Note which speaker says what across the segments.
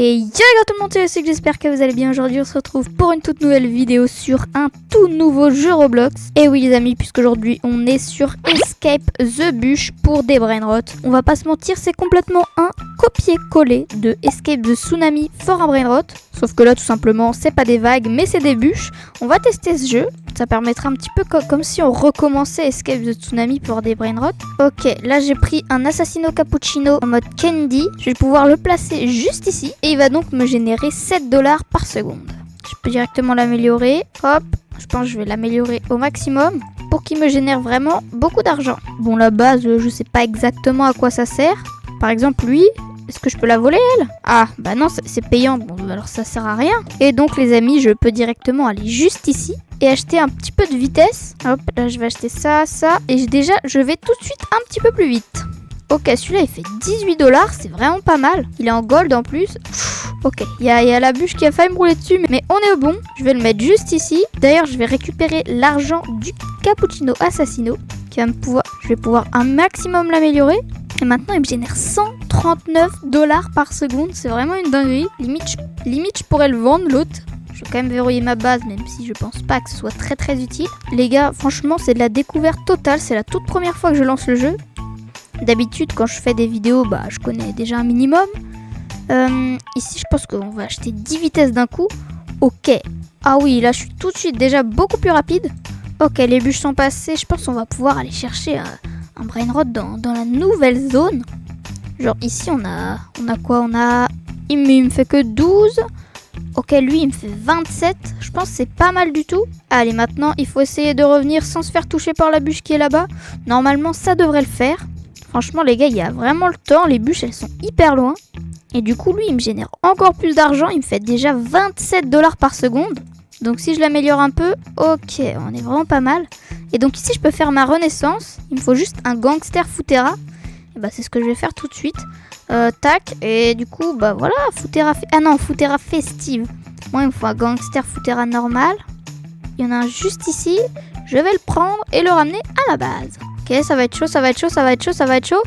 Speaker 1: Et yo les gars tout le monde, c'est que j'espère que vous allez bien. Aujourd'hui on se retrouve pour une toute nouvelle vidéo sur un tout nouveau jeu Roblox. Et oui les amis, puisqu'aujourd'hui on est sur Escape the Bush pour des brainrot. On va pas se mentir, c'est complètement un copier-coller de Escape the Tsunami for un brainrot. Sauf que là tout simplement c'est pas des vagues mais c'est des bûches. On va tester ce jeu, ça permettra un petit peu comme si on recommençait Escape the Tsunami pour des brainrot. Ok, là j'ai pris un Assassino Cappuccino en mode Candy. Je vais pouvoir le placer juste ici et il va donc me générer $7 par seconde. Je peux directement l'améliorer, hop, je pense que je vais l'améliorer au maximum pour qu'il me génère vraiment beaucoup d'argent. Bon, la base, je sais pas exactement à quoi ça sert. Par exemple lui, est-ce que je peux la voler elle? Ah bah non, c'est payant, bon alors ça sert à rien. Et donc les amis, je peux directement aller juste ici et acheter un petit peu de vitesse. Hop, là je vais acheter ça, et je vais tout de suite un petit peu plus vite. Ok, celui-là il fait $18, c'est vraiment pas mal. Il est en gold en plus. Ok, il y a la bûche qui a failli me rouler dessus, mais on est au bon. Je vais le mettre juste ici. D'ailleurs, je vais récupérer l'argent du Cappuccino Assassino qui va me pouvoir. Je vais pouvoir un maximum l'améliorer. Et maintenant, il me génère $139 par seconde. C'est vraiment une dinguerie. Limite, je pourrais le vendre l'autre. Je vais quand même verrouiller ma base, même si je pense pas que ce soit très très utile. Les gars, franchement, c'est de la découverte totale. C'est la toute première fois que je lance le jeu. D'habitude, quand je fais des vidéos, bah, je connais déjà un minimum. Ici, je pense qu'on va acheter 10 vitesses d'un coup. Ok. Ah oui, là, je suis tout de suite déjà beaucoup plus rapide. Ok, les bûches sont passées. Je pense qu'on va pouvoir aller chercher un brainrot dans la nouvelle zone. Genre ici, on a quoi? Il me fait que 12. Ok, lui, il me fait 27. Je pense que c'est pas mal du tout. Allez, maintenant, il faut essayer de revenir sans se faire toucher par la bûche qui est là-bas. Normalement, ça devrait le faire. Franchement, les gars, il y a vraiment le temps. Les bûches, elles sont hyper loin. Et du coup, lui, il me génère encore plus d'argent. Il me fait déjà $27 par seconde. Donc, si je l'améliore un peu, ok, on est vraiment pas mal. Et donc, ici, je peux faire ma renaissance. Il me faut juste un gangster Futera. Et bah, c'est ce que je vais faire tout de suite. Tac. Et du coup, bah voilà, Futera... Ah non, Futera festive. Moi, il me faut un gangster Futera normal. Il y en a un juste ici. Je vais le prendre et le ramener à la base. Ok, ça va être chaud, ça va être chaud, ça va être chaud, ça va être chaud.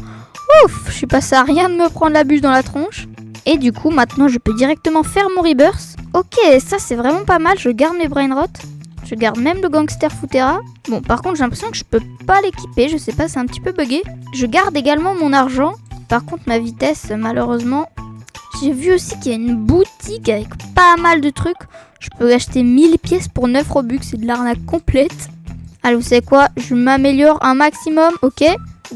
Speaker 1: Ouf, je suis passé à rien de me prendre la bûche dans la tronche. Et du coup, maintenant, je peux directement faire mon rebirth. Ok, ça, c'est vraiment pas mal. Je garde mes brainrot. Je garde même le gangster Futera. Bon, par contre, j'ai l'impression que je peux pas l'équiper. Je sais pas, c'est un petit peu bugué. Je garde également mon argent. Par contre, ma vitesse, malheureusement... J'ai vu aussi qu'il y a une boutique avec pas mal de trucs. Je peux acheter 1000 pièces pour 9 Robux. C'est de l'arnaque complète. Allez, vous savez quoi? Je m'améliore un maximum, ok?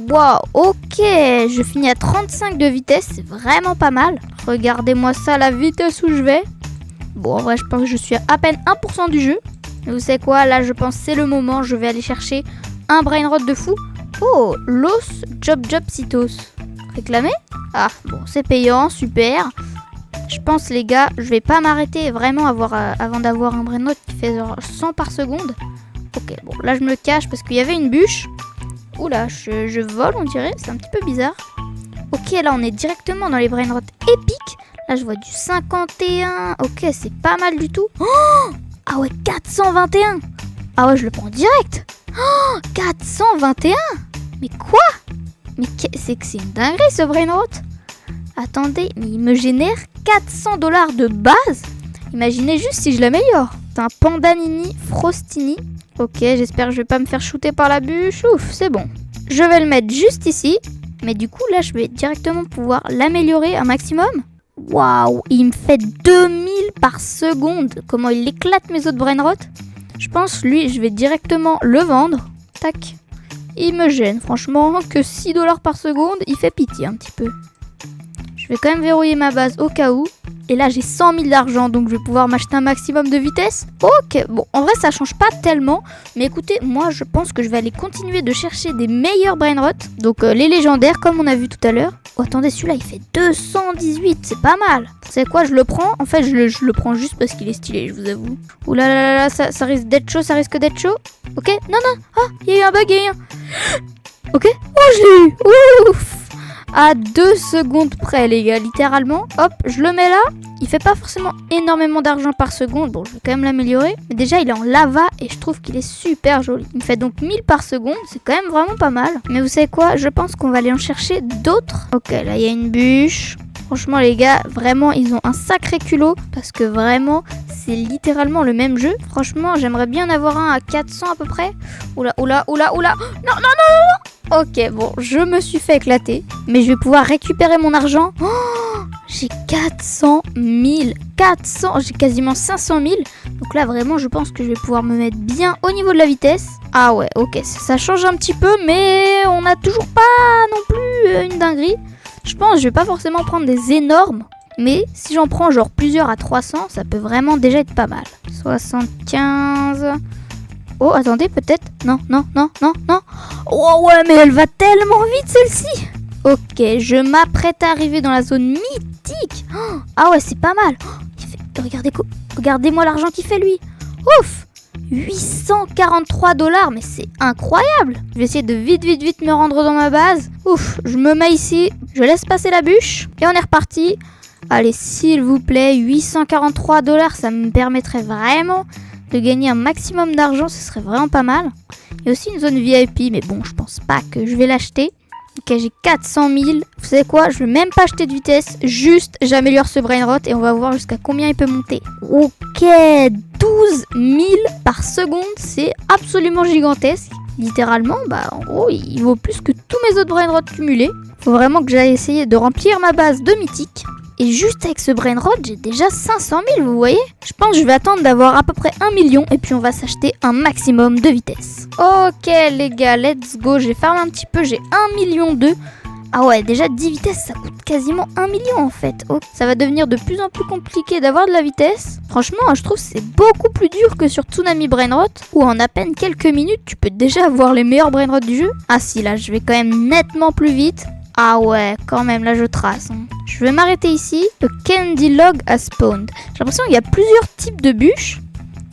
Speaker 1: Waouh, ok, je finis à 35 de vitesse, c'est vraiment pas mal. Regardez-moi ça, la vitesse où je vais. Bon, en vrai, je pense que je suis à peine 1% du jeu. Mais vous savez quoi? Là, je pense que c'est le moment. Je vais aller chercher un brainrot de fou. Oh, Los Jobcitos. Réclamer? Ah, bon, c'est payant, super. Je pense, les gars, je vais pas m'arrêter vraiment avant d'avoir un brainrot qui fait genre 100 par seconde. Ok, bon, là je me cache parce qu'il y avait une bûche. Oula, je vole, on dirait. C'est un petit peu bizarre. Ok, là on est directement dans les brainrot épiques. Là je vois du 51. Ok, c'est pas mal du tout. Oh, ah ouais, 421. Ah ouais, je le prends direct. Oh, 421. Mais quoi? Mais c'est une dinguerie ce brainrot. Attendez, mais il me génère $400 de base. Imaginez juste si je l'améliore. C'est un Pandanini Frostini. Ok, j'espère que je vais pas me faire shooter par la bûche. Ouf, c'est bon. Je vais le mettre juste ici. Mais du coup, là, je vais directement pouvoir l'améliorer un maximum. Waouh, il me fait 2000 par seconde. Comment il éclate mes autres brainrot. Je pense, lui, je vais directement le vendre. Tac. Il me gêne, franchement, que $6 par seconde, il fait pitié un petit peu. Je vais quand même verrouiller ma base au cas où. Et là, j'ai 100 000 d'argent, donc je vais pouvoir m'acheter un maximum de vitesse. Ok, bon, en vrai, ça change pas tellement. Mais écoutez, moi, je pense que je vais aller continuer de chercher des meilleurs brainrot. Donc, les légendaires, comme on a vu tout à l'heure. Oh, attendez, celui-là, il fait 218, c'est pas mal. Vous savez quoi, je le prends. En fait, je le prends juste parce qu'il est stylé, je vous avoue. Ouh là là là, ça risque d'être chaud, ça risque d'être chaud. Ok, non, non, ah, il y a eu un bug, il y a eu un... Ok, oh, je l'ai eu. Ouf. À 2 secondes près, les gars, littéralement. Hop, je le mets là. Il fait pas forcément énormément d'argent par seconde. Bon, je vais quand même l'améliorer. Mais déjà, il est en lava et je trouve qu'il est super joli. Il me fait donc 1000 par seconde. C'est quand même vraiment pas mal. Mais vous savez quoi? Je pense qu'on va aller en chercher d'autres. Ok, là, il y a une bûche. Franchement les gars, vraiment ils ont un sacré culot parce que vraiment c'est littéralement le même jeu. Franchement j'aimerais bien en avoir un à 400 à peu près. Oula. Non. Ok bon, je me suis fait éclater, mais je vais pouvoir récupérer mon argent. J'ai 400 000, j'ai quasiment 500 000. Donc là vraiment je pense que je vais pouvoir me mettre bien au niveau de la vitesse. Ah ouais ok, ça change un petit peu, mais on n'a toujours pas non plus une dinguerie. Je pense que je vais pas forcément prendre des énormes, mais si j'en prends genre plusieurs à 300, ça peut vraiment déjà être pas mal. 75... Oh attendez, peut-être. Non. Oh ouais, mais elle va tellement vite celle-ci. Ok, je m'apprête à arriver dans la zone mythique. Ah ouais, c'est pas mal. Regardez-moi l'argent qu'il fait lui. Ouf, 843 $, mais c'est incroyable. Je vais essayer de vite me rendre dans ma base. Ouf, je me mets ici, je laisse passer la bûche et on est reparti. Allez, s'il vous plaît, 843 $, ça me permettrait vraiment de gagner un maximum d'argent, ce serait vraiment pas mal. Il y a aussi une zone VIP, mais bon, je pense pas que je vais l'acheter. Ok, j'ai 400 000. Vous savez quoi, je vais même pas acheter de vitesse, juste j'améliore ce brainrot et on va voir jusqu'à combien il peut monter. Ok, 12 000 par seconde, c'est absolument gigantesque. Littéralement, en gros, il vaut plus que tous mes autres brainrots cumulés. Faut vraiment que j'aille essayer de remplir ma base de mythique. Et juste avec ce brainrot, j'ai déjà 500 000, vous voyez? Je pense que je vais attendre d'avoir à peu près 1 million et puis on va s'acheter un maximum de vitesse. Ok les gars, let's go. J'ai farmé un petit peu, j'ai 1 million 2. Ah ouais, déjà 10 vitesses, ça coûte quasiment 1 million en fait. Oh, ça va devenir de plus en plus compliqué d'avoir de la vitesse. Franchement, je trouve que c'est beaucoup plus dur que sur Tsunami Brainrot, où en à peine quelques minutes, tu peux déjà avoir les meilleurs brainrots du jeu. Ah si, là, je vais quand même nettement plus vite. Ah ouais, quand même, là je trace. Je vais m'arrêter ici. Le Candy Log a spawned. J'ai l'impression qu'il y a plusieurs types de bûches.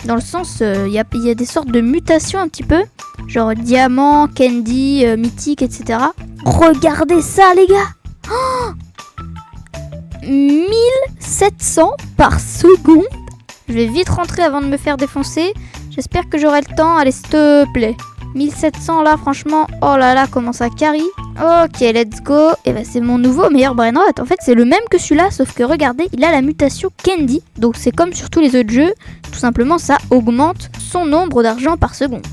Speaker 1: Dans le sens, il y a des sortes de mutations un petit peu. Genre diamant, candy, mythique, etc. Regardez ça les gars, 1700 par seconde. Je vais vite rentrer avant de me faire défoncer. J'espère que j'aurai le temps. Allez, s'il te plaît. 1700 là, franchement, oh là là, comment ça carry. Ok, let's go. Et bah c'est mon nouveau meilleur brainrot. En fait, c'est le même que celui-là, sauf que regardez, il a la mutation Candy. Donc c'est comme sur tous les autres jeux. Tout simplement, ça augmente son nombre d'argent par seconde.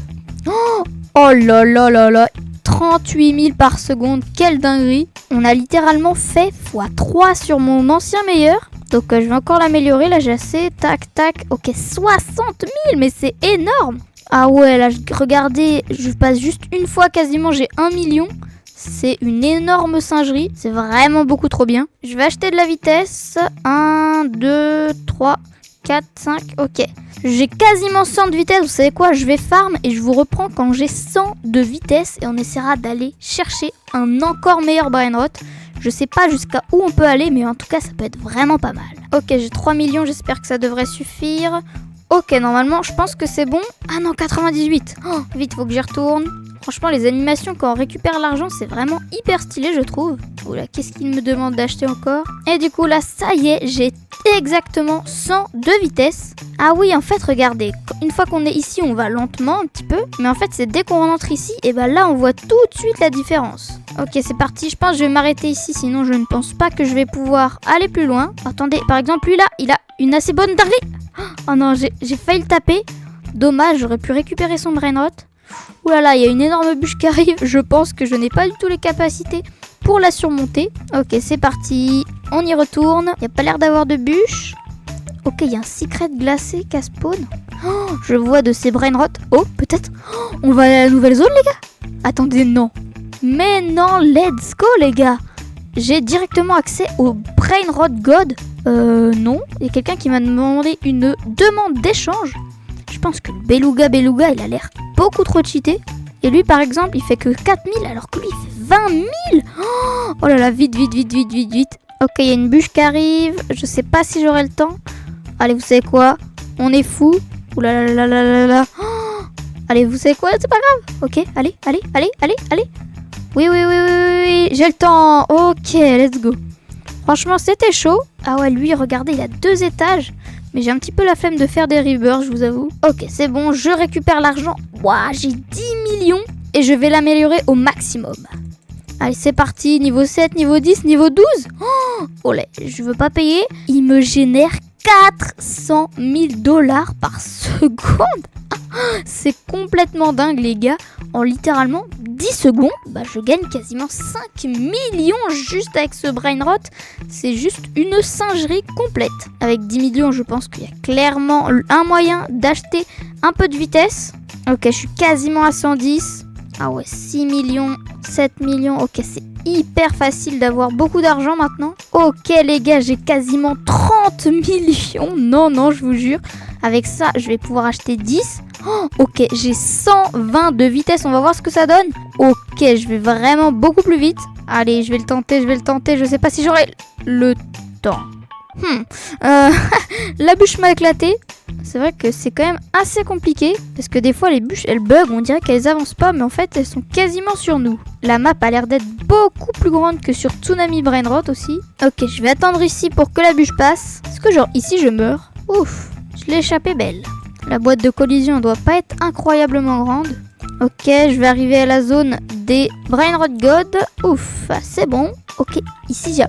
Speaker 1: Oh là là là là, 38 000 par seconde, quelle dinguerie. On a littéralement fait x3 sur mon ancien meilleur. Donc je vais encore l'améliorer, là j'ai assez, tac. Ok, 60 000, mais c'est énorme. Ah ouais, là regardez, je passe juste une fois quasiment, j'ai 1 million. C'est une énorme singerie, c'est vraiment beaucoup trop bien. Je vais acheter de la vitesse, 1, 2, 3, 4, 5, ok. J'ai quasiment 100 de vitesse, vous savez quoi, je vais farm et je vous reprends quand j'ai 100 de vitesse et on essaiera d'aller chercher un encore meilleur brainrot. Je sais pas jusqu'à où on peut aller, mais en tout cas ça peut être vraiment pas mal. Ok, j'ai 3 millions, j'espère que ça devrait suffire. Ok, normalement je pense que c'est bon. Ah non, 98. Oh, vite, faut que j'y retourne. Franchement, les animations quand on récupère l'argent, c'est vraiment hyper stylé, je trouve. Oula, qu'est-ce qu'il me demande d'acheter encore? Et du coup, là, ça y est, j'ai exactement 100 de vitesse. Ah oui, en fait, regardez, une fois qu'on est ici, on va lentement un petit peu. Mais en fait, c'est dès qu'on rentre ici, et ben là, on voit tout de suite la différence. Ok, c'est parti. Je pense que je vais m'arrêter ici, sinon je ne pense pas que je vais pouvoir aller plus loin. Attendez, par exemple, lui là, il a une assez bonne dinguerie. Oh non, j'ai failli le taper. Dommage, j'aurais pu récupérer son brainrot. Ouh là là, il y a une énorme bûche qui arrive. Je pense que je n'ai pas du tout les capacités pour la surmonter. Ok, c'est parti. On y retourne. Il n'y a pas l'air d'avoir de bûche. Ok, il y a un secret glacé qui a spawn. Oh, je vois de ces brainrots. Oh, peut-être. Oh, on va aller à la nouvelle zone, les gars. Attendez, non. Mais non, let's go, les gars. J'ai directement accès au brainrot god. Non. Il y a quelqu'un qui m'a demandé une demande d'échange. Je pense que le Beluga, il a l'air beaucoup trop cheaté. Et lui, par exemple, il fait que 4000 alors que lui, il fait 20 000. Oh là là, vite. Ok, il y a une bûche qui arrive. Je sais pas si j'aurai le temps. Allez, vous savez quoi? On est fou. Ouh là là là là là. Oh, allez, vous savez quoi? C'est pas grave. Ok, allez. Oui. J'ai le temps. Ok, let's go. Franchement, c'était chaud. Ah ouais, lui, regardez, il a 2 étages. Mais j'ai un petit peu la flemme de faire des rebirths, je vous avoue. Ok, c'est bon, je récupère l'argent. Waouh, j'ai 10 millions et je vais l'améliorer au maximum. Allez, c'est parti. Niveau 7, niveau 10, niveau 12. Oh là, je veux pas payer. Il me génère 400 000 $ par seconde. C'est complètement dingue, les gars. En littéralement 10 secondes, je gagne quasiment 5 millions juste avec ce brainrot. C'est juste une singerie complète. Avec 10 millions, je pense qu'il y a clairement un moyen d'acheter un peu de vitesse. Ok, je suis quasiment à 110. Ah ouais, 6 millions, 7 millions. Ok, c'est hyper facile d'avoir beaucoup d'argent maintenant. Ok, les gars, j'ai quasiment 30 millions. Non, je vous jure. Avec ça, je vais pouvoir acheter 10. Ok, j'ai 120 de vitesse. On va voir ce que ça donne. Ok, je vais vraiment beaucoup plus vite. Allez, je vais le tenter. Je sais pas si j'aurai le temps. La bûche m'a éclaté. C'est vrai que c'est quand même assez compliqué. Parce que des fois, les bûches, elles bug. On dirait qu'elles avancent pas. Mais en fait, elles sont quasiment sur nous. La map a l'air d'être beaucoup plus grande que sur Tsunami Brainrot aussi. Ok, je vais attendre ici pour que la bûche passe. Est-ce que genre ici, je meurs? Ouf, je l'ai échappé belle. La boîte de collision doit pas être incroyablement grande. Ok, je vais arriver à la zone des Brainrot God. Ouf, c'est bon. Ok, ici il y a...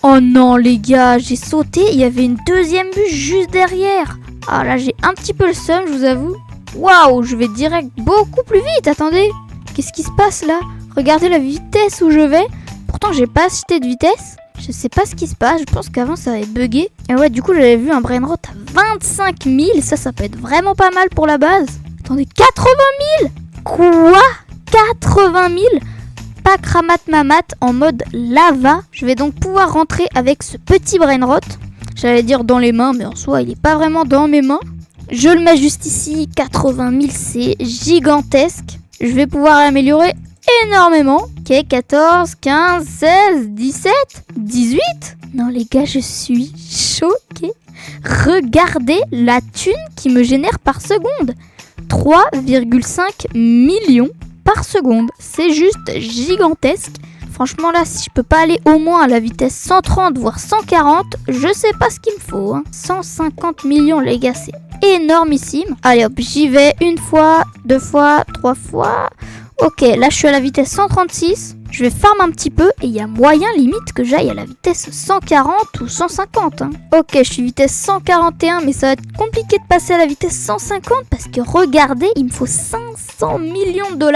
Speaker 1: Oh non les gars, j'ai sauté, il y avait une deuxième bûche juste derrière. Ah là, j'ai un petit peu le seum, je vous avoue. Waouh, je vais direct beaucoup plus vite, attendez. Qu'est-ce qui se passe là? Regardez la vitesse où je vais. Pourtant, j'ai pas acheté de vitesse. Je sais pas ce qui se passe, je pense qu'avant ça avait bugué. Et ouais, du coup j'avais vu un brainrot à 25 000, ça peut être vraiment pas mal pour la base. Attendez, 80 000? Quoi? 80 000? Pack Ramat Mamat en mode lava. Je vais donc pouvoir rentrer avec ce petit brainrot. J'allais dire dans les mains, mais en soi il est pas vraiment dans mes mains. Je le mets juste ici, 80 000 c'est gigantesque. Je vais pouvoir l'améliorer énormément. Ok, 14, 15, 16, 17, 18. Non les gars, je suis choquée. Regardez la thune qui me génère par seconde. 3,5 millions par seconde. C'est juste gigantesque. Franchement là, si je peux pas aller au moins à la vitesse 130 voire 140, je sais pas ce qu'il me faut. 150 millions les gars, c'est énormissime. Allez hop, j'y vais une fois, deux fois, trois fois. Ok, là je suis à la vitesse 136. Je vais farm un petit peu et il y a moyen limite que j'aille à la vitesse 140 ou 150. Ok, je suis vitesse 141, mais ça va être compliqué de passer à la vitesse 150 parce que regardez, il me faut 500 millions de $.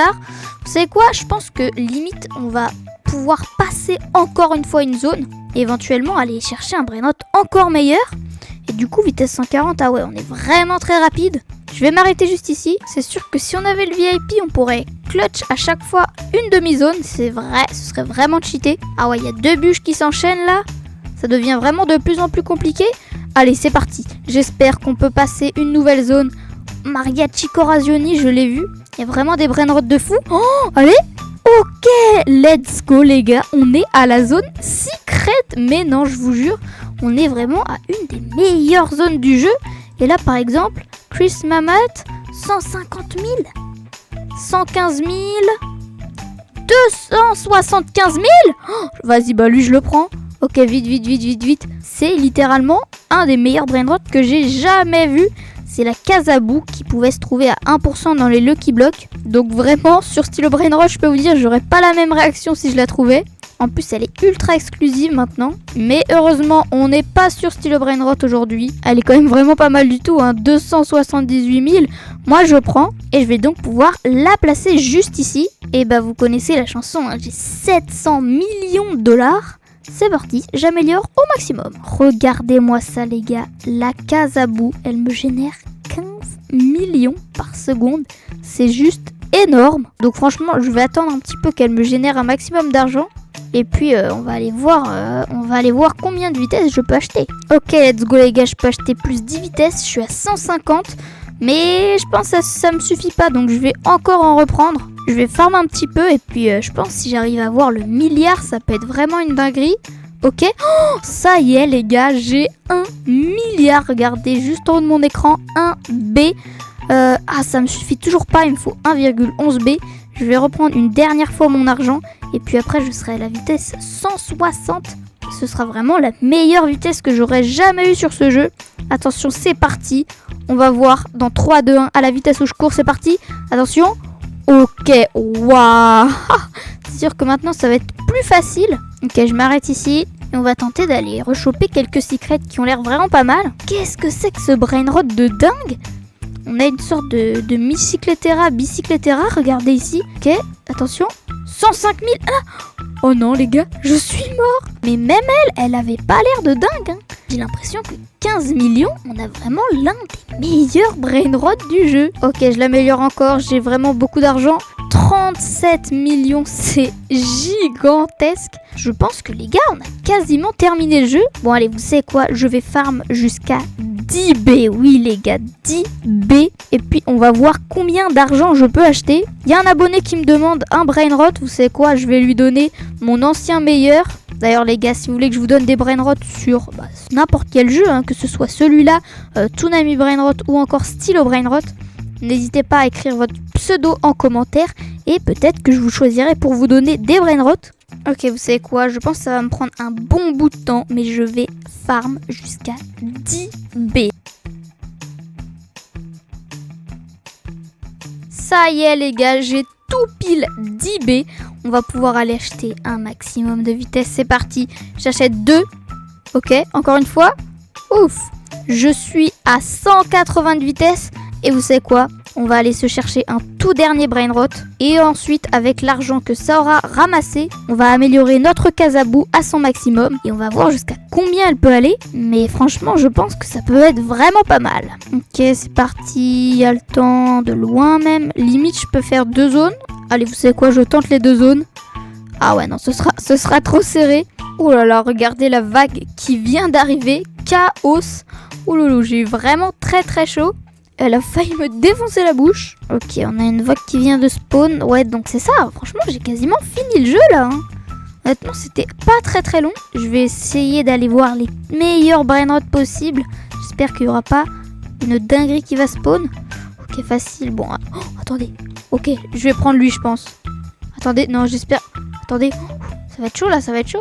Speaker 1: Vous savez quoi? Je pense que limite on va pouvoir passer encore une fois une zone et éventuellement aller chercher un brainrot encore meilleur. Et du coup, vitesse 140, ah ouais, on est vraiment très rapide. Je vais m'arrêter juste ici. C'est sûr que si on avait le VIP, on pourrait clutch à chaque fois une demi-zone. C'est vrai, ce serait vraiment cheaté. Ah ouais, il y a deux bûches qui s'enchaînent là. Ça devient vraiment de plus en plus compliqué. Allez, c'est parti. J'espère qu'on peut passer une nouvelle zone. Mariachi Corazioni, je l'ai vu. Il y a vraiment des brainrots de fou. Oh, allez. Ok, let's go les gars. On est à la zone secrète. Mais non, je vous jure, on est vraiment à une des meilleures zones du jeu. Et là, par exemple, Chris Mamat, 150 000, 115 000, 275 000. Oh, vas-y, bah lui, je le prends. Ok, vite. C'est littéralement un des meilleurs brainrots que j'ai jamais vu. C'est la Casabou qui pouvait se trouver à 1% dans les Lucky Blocks. Donc vraiment, sur Stylo Brainrot, je peux vous dire, j'aurais pas la même réaction si je la trouvais. En plus, elle est ultra exclusive maintenant. Mais heureusement, on n'est pas sur Stylo Brainrot aujourd'hui. Elle est quand même vraiment pas mal du tout, 278 000. Moi, je prends et je vais donc pouvoir la placer juste ici. Et bah, vous connaissez la chanson, j'ai 700 millions de $. C'est parti, j'améliore au maximum. Regardez-moi ça les gars, la Casabou, elle me génère 15 millions par seconde. C'est juste énorme. Donc franchement, je vais attendre un petit peu qu'elle me génère un maximum d'argent. Et puis on va aller voir combien de vitesse je peux acheter. Ok, let's go les gars, je peux acheter plus 10 vitesses, je suis à 150. Mais je pense que ça me suffit pas, donc je vais encore en reprendre. Je vais farmer un petit peu et puis je pense que si j'arrive à avoir le milliard, ça peut être vraiment une dinguerie. Ok, oh, ça y est les gars, j'ai 1 milliard. Regardez, juste en haut de mon écran, 1B. Ça me suffit toujours pas, il me faut 1,11B. Je vais reprendre une dernière fois mon argent. Et puis après, je serai à la vitesse 160. Ce sera vraiment la meilleure vitesse que j'aurais jamais eue sur ce jeu. Attention, c'est parti. On va voir dans 3, 2, 1 à la vitesse où je cours, c'est parti. Attention. Ok, waouh. c'est sûr que maintenant ça va être plus facile. Ok, je m'arrête ici. Et on va tenter d'aller rechoper quelques secrets qui ont l'air vraiment pas mal. Qu'est-ce que c'est que ce brainrot de dingue? On a une sorte de bicyclettera, regardez ici. Ok, attention. 105 000. Ah, oh non les gars, je suis mort. Mais même elle avait pas l'air de dingue. Hein. J'ai l'impression que 15 millions, on a vraiment l'un des meilleurs brainrots du jeu. Ok, je l'améliore encore, j'ai vraiment beaucoup d'argent. 37 millions, c'est gigantesque. Je pense que les gars, on a quasiment terminé le jeu. Bon allez, vous savez quoi, je vais farm jusqu'à 10 B. Oui les gars, 10 B. Et puis on va voir combien d'argent je peux acheter. Il y a un abonné qui me demande un brainrot. Vous savez quoi, je vais lui donner mon ancien meilleur. D'ailleurs les gars, si vous voulez que je vous donne des brainrots sur n'importe quel jeu, hein, que ce soit celui-là, Toonami Brainrot ou encore Stylo Brainrot, n'hésitez pas à écrire votre pseudo en commentaire et peut-être que je vous choisirai pour vous donner des brainrots. Ok, vous savez quoi, je pense que ça va me prendre un bon bout de temps, mais je vais farm jusqu'à 10 B. Ça y est les gars, j'ai tout pile 10 B. On va pouvoir aller acheter un maximum de vitesse. C'est parti, j'achète 2. Ok, encore une fois. Ouf, je suis à 180 de vitesse. Et vous savez quoi? On va aller se chercher un tout dernier brainrot. Et ensuite, avec l'argent que ça aura ramassé, on va améliorer notre Casabou à son maximum. Et on va voir jusqu'à combien elle peut aller. Mais franchement, je pense que ça peut être vraiment pas mal. Ok, c'est parti. Il y a le temps de loin même. Limite, je peux faire 2 zones. Allez, vous savez quoi? Je tente les 2 zones. Ah ouais, non, ce sera trop serré. Oh là là, regardez la vague qui vient d'arriver. Chaos. Oh loulou, j'ai eu vraiment très très chaud. Elle a failli me défoncer la bouche. Ok, on a une vague qui vient de spawn. Ouais, donc c'est ça. Franchement, j'ai quasiment fini le jeu là. Hein. Honnêtement, c'était pas très très long. Je vais essayer d'aller voir les meilleurs brainrots possibles. J'espère qu'il n'y aura pas une dinguerie qui va spawn. Ok, facile. Bon, oh, attendez. Ok, je vais prendre lui, je pense. Attendez, non, j'espère. Attendez, ça va être chaud là, ça va être chaud.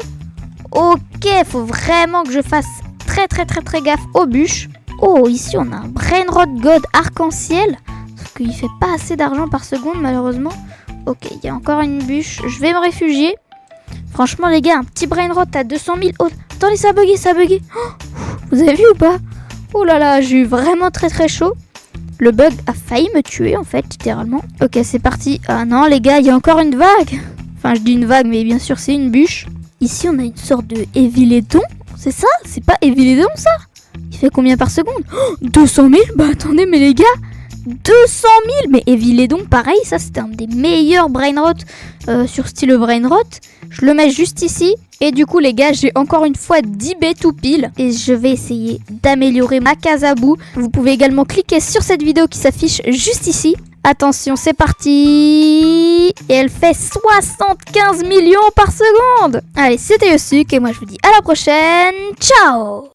Speaker 1: Ok, faut vraiment que je fasse très gaffe aux bûches. Oh, ici on a un brainrot god arc-en-ciel. Sauf qu'il fait pas assez d'argent par seconde malheureusement. Ok, il y a encore une bûche. Je vais me réfugier. Franchement les gars, un petit brainrot à 200 000. Oh, attendez, ça a bugué. Oh, vous avez vu ou pas? Oh là là, j'ai eu vraiment très chaud. Le bug a failli me tuer en fait, littéralement. Ok, c'est parti. Ah non les gars, il y a encore une vague. Enfin, je dis une vague, mais bien sûr c'est une bûche. Ici on a une sorte de Evilédon. C'est ça? C'est pas Evilédon ça? Il fait combien par seconde? Oh, 200 000? Bah attendez, mais les gars, 200 000! Mais Evilédon, pareil, ça c'était un des meilleurs brainrots sur Stylo Brainrot. Je le mets juste ici. Et du coup les gars, j'ai encore une fois 10 B tout pile. Et je vais essayer d'améliorer ma Casabou. Vous pouvez également cliquer sur cette vidéo qui s'affiche juste ici. Attention, c'est parti. Et elle fait 75 millions par seconde. Allez, c'était Yosuke et moi je vous dis à la prochaine. Ciao!